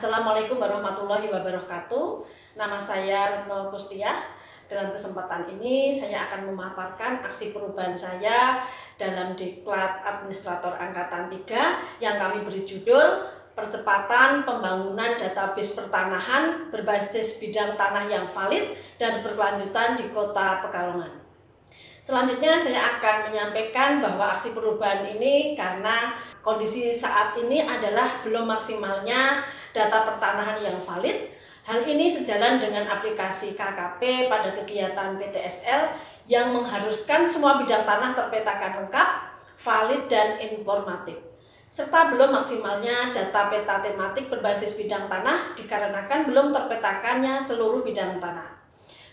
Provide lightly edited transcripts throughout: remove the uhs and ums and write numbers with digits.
Assalamualaikum warahmatullahi wabarakatuh. Nama saya Retno Pustiah. Dalam kesempatan ini saya akan memaparkan aksi perubahan saya dalam Diklat Administrator Angkatan 3 yang kami beri judul Percepatan Pembangunan Database Pertanahan berbasis bidang tanah yang valid dan berkelanjutan di Kota Pekalongan. Selanjutnya saya akan menyampaikan bahwa aksi perubahan ini karena kondisi saat ini adalah belum maksimalnya data pertanahan yang valid. Hal ini sejalan dengan aplikasi KKP pada kegiatan PTSL yang mengharuskan semua bidang tanah terpetakan lengkap, valid, dan informatif. Serta belum maksimalnya data peta tematik berbasis bidang tanah dikarenakan belum terpetakannya seluruh bidang tanah.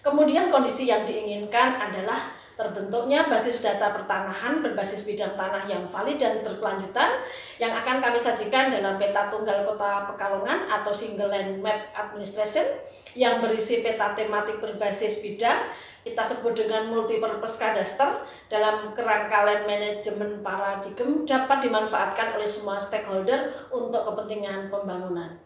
Kemudian kondisi yang diinginkan adalah terbentuknya basis data pertanahan berbasis bidang tanah yang valid dan berkelanjutan yang akan kami sajikan dalam peta tunggal Kota Pekalongan atau Single Land Map Administration yang berisi peta tematik berbasis bidang, kita sebut dengan multipurpose cadastre, dalam kerangka land management paradigm dapat dimanfaatkan oleh semua stakeholder untuk kepentingan pembangunan.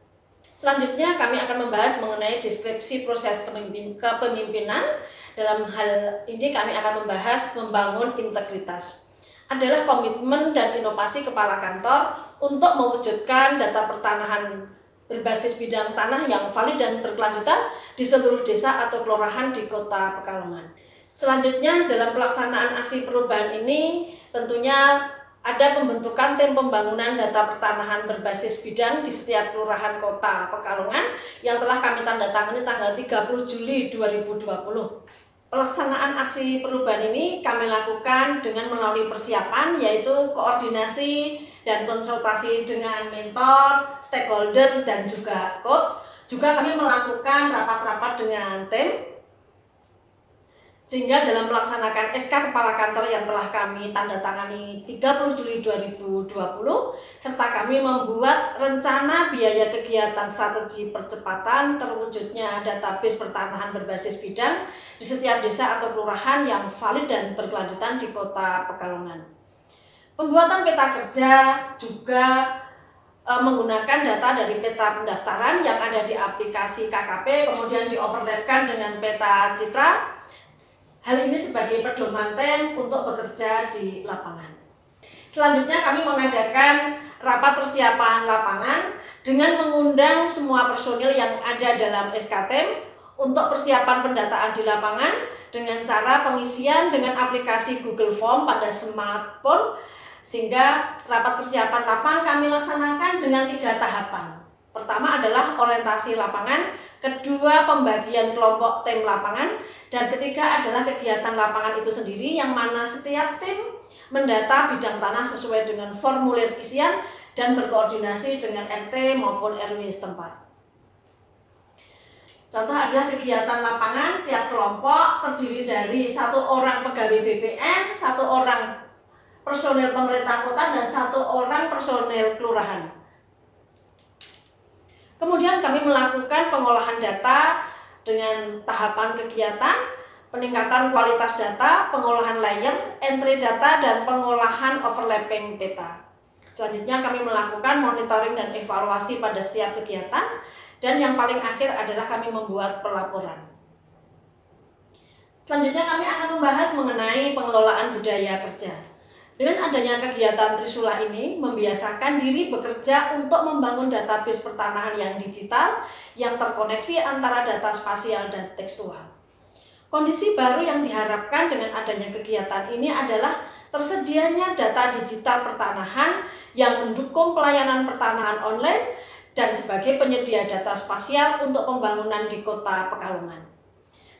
Selanjutnya kami akan membahas mengenai deskripsi proses kepemimpinan. Dalam hal ini kami akan membahas membangun integritas. Adalah komitmen dan inovasi kepala kantor untuk mewujudkan data pertanahan berbasis bidang tanah yang valid dan berkelanjutan di seluruh desa atau kelurahan di Kota Pekalongan. Selanjutnya dalam pelaksanaan aksi perubahan ini tentunya ada pembentukan tim pembangunan data pertanahan berbasis bidang di setiap kelurahan Kota Pekalongan yang telah kami tanda tangani tanggal 30 Juli 2020. Pelaksanaan aksi perubahan ini kami lakukan dengan melalui persiapan yaitu koordinasi dan konsultasi dengan mentor, stakeholder, dan juga coach. Juga kami melakukan rapat-rapat dengan tim. Sehingga dalam melaksanakan SK Kepala Kantor yang telah kami tanda tangani 30 Juli 2020, serta kami membuat rencana biaya kegiatan strategi percepatan terwujudnya database pertanahan berbasis bidang di setiap desa atau kelurahan yang valid dan berkelanjutan di Kota Pekalongan. Pembuatan peta kerja juga menggunakan data dari peta pendaftaran yang ada di aplikasi KKP, kemudian di-overlapkan dengan peta citra. Hal ini sebagai pedoman tim untuk bekerja di lapangan. Selanjutnya kami mengadakan rapat persiapan lapangan dengan mengundang semua personil yang ada dalam SKTIM untuk persiapan pendataan di lapangan dengan cara pengisian dengan aplikasi Google Form pada smartphone, sehingga rapat persiapan lapangan kami laksanakan dengan 3 tahapan. Pertama adalah orientasi lapangan, kedua pembagian kelompok tim lapangan, dan ketiga adalah kegiatan lapangan itu sendiri yang mana setiap tim mendata bidang tanah sesuai dengan formulir isian dan berkoordinasi dengan RT maupun RW setempat. Contoh adalah kegiatan lapangan, setiap kelompok terdiri dari 1 orang pegawai BPN, 1 orang personel pemerintah kota, dan 1 orang personel kelurahan. Kemudian kami melakukan pengolahan data dengan tahapan kegiatan, peningkatan kualitas data, pengolahan layer, entry data, dan pengolahan overlapping peta. Selanjutnya kami melakukan monitoring dan evaluasi pada setiap kegiatan, dan yang paling akhir adalah kami membuat pelaporan. Selanjutnya kami akan membahas mengenai pengelolaan budaya kerja. Dengan adanya kegiatan Trisula ini membiasakan diri bekerja untuk membangun database pertanahan yang digital yang terkoneksi antara data spasial dan tekstual. Kondisi baru yang diharapkan dengan adanya kegiatan ini adalah tersedianya data digital pertanahan yang mendukung pelayanan pertanahan online dan sebagai penyedia data spasial untuk pembangunan di Kota Pekalongan.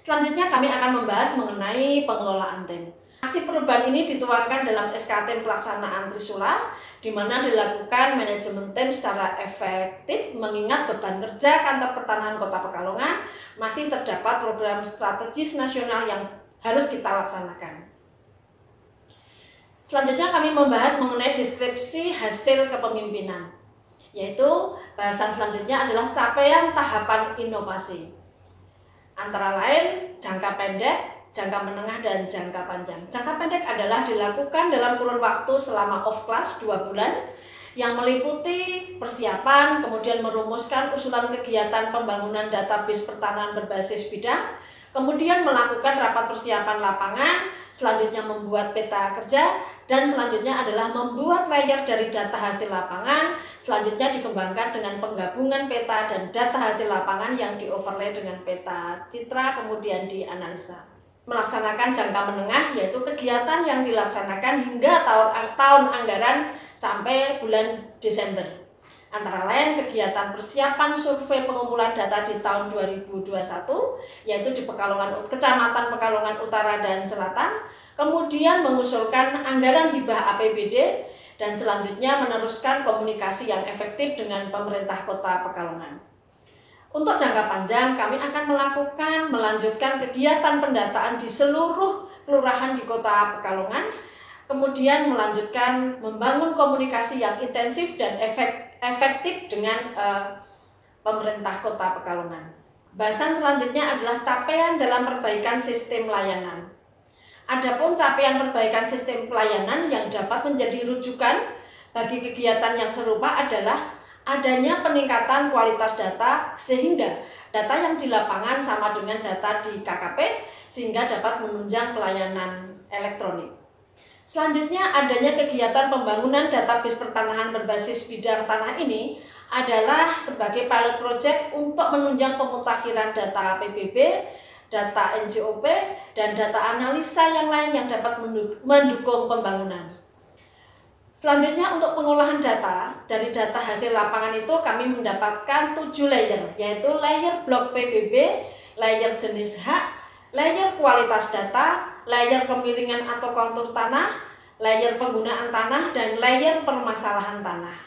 Selanjutnya kami akan membahas mengenai pengelolaan tim. Aksi perubahan ini dituangkan dalam SKTIM pelaksanaan Trisula, di mana dilakukan manajemen tim secara efektif mengingat beban kerja kantor pertanahan Kota Pekalongan masih terdapat program strategis nasional yang harus kita laksanakan. Selanjutnya kami membahas mengenai deskripsi hasil kepemimpinan, yaitu bahasan selanjutnya adalah capaian tahapan inovasi. Antara lain jangka pendek, jangka menengah, dan jangka panjang. Jangka pendek adalah dilakukan dalam kurun waktu selama off class 2 bulan yang meliputi persiapan, kemudian merumuskan usulan kegiatan pembangunan database pertanahan berbasis bidang, kemudian melakukan rapat persiapan lapangan, selanjutnya membuat peta kerja, dan selanjutnya adalah membuat layer dari data hasil lapangan, selanjutnya dikembangkan dengan penggabungan peta dan data hasil lapangan yang di-overlay dengan peta citra, kemudian dianalisa. Melaksanakan jangka menengah, yaitu kegiatan yang dilaksanakan hingga tahun anggaran sampai bulan Desember. Antara lain kegiatan persiapan survei pengumpulan data di tahun 2021, yaitu di Kecamatan Pekalongan Utara dan Selatan, kemudian mengusulkan anggaran hibah APBD, dan selanjutnya meneruskan komunikasi yang efektif dengan pemerintah Kota Pekalongan. Untuk jangka panjang, kami akan melanjutkan kegiatan pendataan di seluruh kelurahan di Kota Pekalongan, kemudian melanjutkan membangun komunikasi yang intensif dan efektif dengan pemerintah Kota Pekalongan. Bahasan selanjutnya adalah capaian dalam perbaikan sistem layanan. Adapun capaian perbaikan sistem pelayanan yang dapat menjadi rujukan bagi kegiatan yang serupa adalah adanya peningkatan kualitas data sehingga data yang di lapangan sama dengan data di KKP sehingga dapat menunjang pelayanan elektronik. Selanjutnya, adanya kegiatan pembangunan database pertanahan berbasis bidang tanah ini adalah sebagai pilot project untuk menunjang pemutakhiran data PBB, data NJOP, dan data analisa yang lain yang dapat mendukung pembangunan. Selanjutnya, untuk pengolahan data, dari data hasil lapangan itu kami mendapatkan 7 layer, yaitu layer blok PBB, layer jenis hak, layer kualitas data, layer kemiringan atau kontur tanah, layer penggunaan tanah, dan layer permasalahan tanah.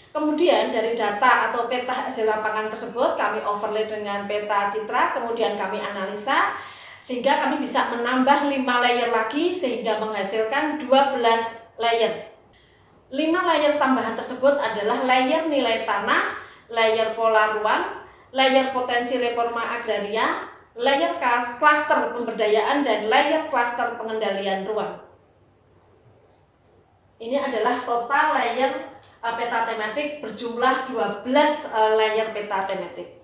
Kemudian dari data atau peta hasil lapangan tersebut kami overlay dengan peta citra, kemudian kami analisa, sehingga kami bisa menambah 5 layer lagi sehingga menghasilkan 12 layer. 5 layer tambahan tersebut adalah layer nilai tanah, layer pola ruang, layer potensi reforma agraria, layer klaster pemberdayaan, dan layer klaster pengendalian ruang. Ini adalah total layer peta tematik berjumlah 12 layer peta tematik.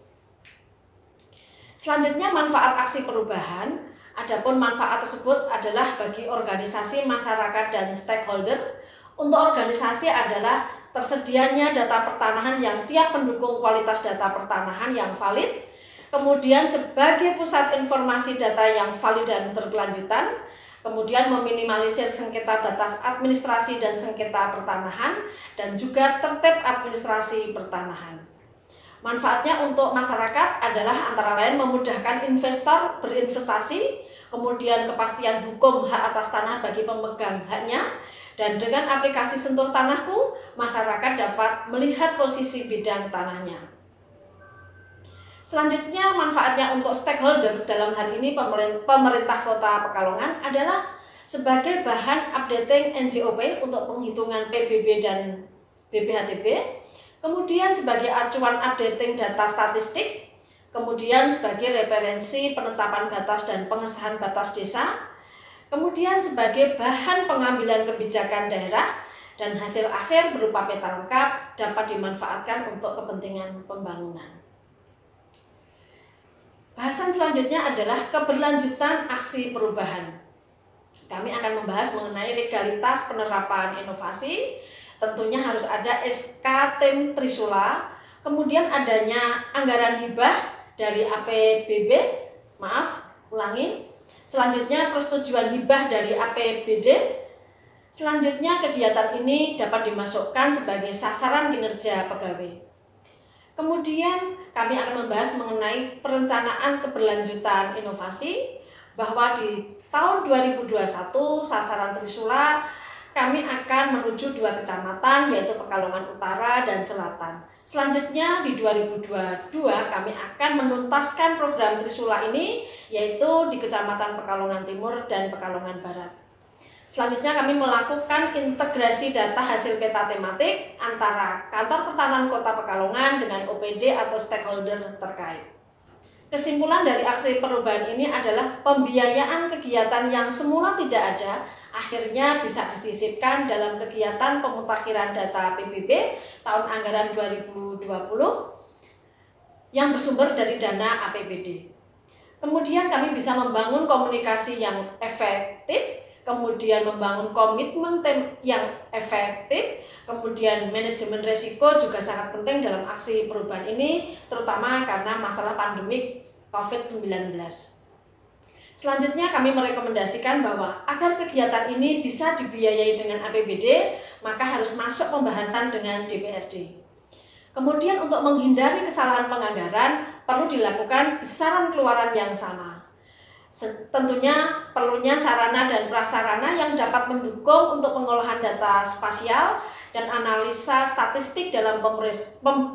Selanjutnya, manfaat aksi perubahan. Adapun manfaat tersebut adalah bagi organisasi, masyarakat, dan stakeholder. Untuk organisasi adalah tersedianya data pertanahan yang siap mendukung kualitas data pertanahan yang valid, kemudian sebagai pusat informasi data yang valid dan berkelanjutan, kemudian meminimalisir sengketa batas administrasi dan sengketa pertanahan, dan juga tertib administrasi pertanahan. Manfaatnya untuk masyarakat adalah antara lain memudahkan investor berinvestasi, kemudian kepastian hukum hak atas tanah bagi pemegang haknya, dan dengan aplikasi Sentuh Tanahku, masyarakat dapat melihat posisi bidang tanahnya. Selanjutnya, manfaatnya untuk stakeholder dalam hal ini pemerintah Kota Pekalongan adalah sebagai bahan updating NJOP untuk penghitungan PBB dan BPHTB, kemudian sebagai acuan updating data statistik, kemudian sebagai referensi penetapan batas dan pengesahan batas desa, kemudian sebagai bahan pengambilan kebijakan daerah, dan hasil akhir berupa peta lengkap dapat dimanfaatkan untuk kepentingan pembangunan. Bahasan selanjutnya adalah keberlanjutan aksi perubahan. Kami akan membahas mengenai legalitas penerapan inovasi, tentunya harus ada SK Tim Trisula, kemudian adanya anggaran hibah dari APBD, selanjutnya persetujuan hibah dari APBD. Selanjutnya kegiatan ini dapat dimasukkan sebagai sasaran kinerja pegawai. Kemudian kami akan membahas mengenai perencanaan keberlanjutan inovasi, bahwa di tahun 2021 sasaran Trisula kami akan menuju 2 kecamatan, yaitu Pekalongan Utara dan Selatan. Selanjutnya di 2022 kami akan menuntaskan program Trisula ini, yaitu di Kecamatan Pekalongan Timur dan Pekalongan Barat. Selanjutnya kami melakukan integrasi data hasil peta tematik antara Kantor Pertanahan Kota Pekalongan dengan OPD atau stakeholder terkait. Kesimpulan dari aksi perubahan ini adalah pembiayaan kegiatan yang semula tidak ada akhirnya bisa disisipkan dalam kegiatan pemutakhiran data PBB tahun anggaran 2020 yang bersumber dari dana APBD. Kemudian kami bisa membangun komunikasi yang efektif, kemudian membangun komitmen yang efektif, kemudian manajemen resiko juga sangat penting dalam aksi perubahan ini, terutama karena masalah pandemik COVID-19. Selanjutnya kami merekomendasikan bahwa agar kegiatan ini bisa dibiayai dengan APBD, maka harus masuk pembahasan dengan DPRD. Kemudian untuk menghindari kesalahan penganggaran, perlu dilakukan besaran keluaran yang sama. Tentunya perlunya sarana dan prasarana yang dapat mendukung untuk pengolahan data spasial dan analisa statistik dalam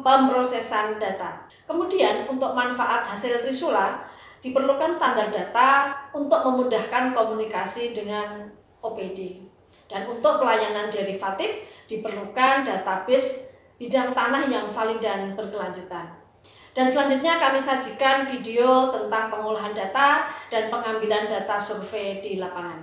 pemrosesan data. Kemudian untuk manfaat hasil Trisula diperlukan standar data untuk memudahkan komunikasi dengan OPD. Dan untuk pelayanan derivatif diperlukan database bidang tanah yang valid dan berkelanjutan. Dan selanjutnya kami sajikan video tentang pengolahan data dan pengambilan data survei di lapangan.